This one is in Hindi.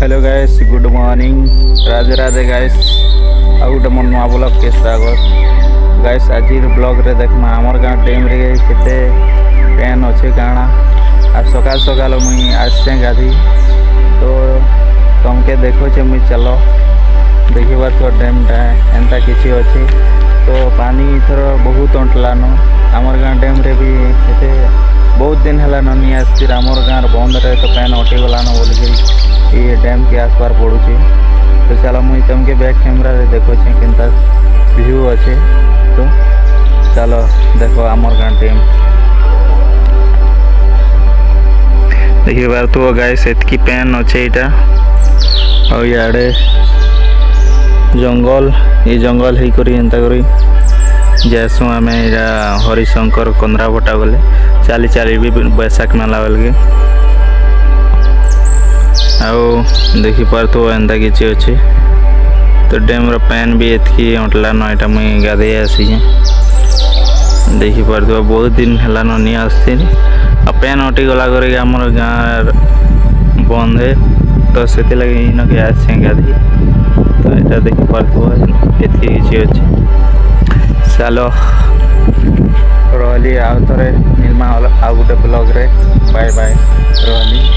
Hello guys, good morning, Radhe Radhe guys. ଆଉ ଗୋଟେ ମୋର ନୂଆ ବ୍ଲଗ୍ କେ ସ୍ୱାଗତ ଗାଇସ୍। ଆଜିର ବ୍ଲଗ୍ରେ ଦେଖମା ଆମର ଗାଁ ଡ୍ୟାମ୍ରେ କେତେ ପେନ୍ ଅଛେ କାଣା। ଆଉ ସକାଳ ସକାଳ ମୁଇଁ ଆସିଛେ ଗାଧି, ତ ତମକେ ଦେଖୁଛେ ମୁଇଁ। ଚାଲ ଦେଖିବାର ତ ଡ୍ୟାମ୍ଟା ଏନ୍ତା କିଛି ଅଛି। ତ ପାନି ଏଥର ବହୁତ ଅଣ୍ଟଲାନ ଆମର ଗାଁ ଡ୍ୟାମ୍ରେ ବି। ଏତେ ବହୁତ ଦିନ ହେଲାନ ନି ଆସିଥିର ଆମର ଗାଁର ବନ୍ଧରେ, ତ ପେନ୍ ଅଟିଗଲାନ ବୋଲିକିରି ये डैम के आसपार पड़ुचे। तो चलो मुझे तुमके बैक कैमरा रे देखो केनता व्यू अच्छे। तो चलो देखो आमर गाँ डैम देखिए बार तो गाइस एतकी पेन अच्छे इटा। और याडे जंगल, ये जंगल ही करी एंता करी जैसु आम हरिशंकर कंद्राभटा बोले चाली चाली भी बैसाख मेला बोल आओ देखी पारथो एंता किसी अच्छे। तो डैम रो पैन भी एतकी अटलान एटा मुई गाधे आसी देखी पारथो बहुत दिन हेलान नहीं आसती। आ पैन अटी गला करके आमर गाँव बंद है, तो से लगे इनके आसे गाधी। तो यहाँ देखी पारथो एतकी किसी अच्छे। चलो रही आउ थे निर्मा आउ गोटे ब्लॉग रे। बाय बाय रही।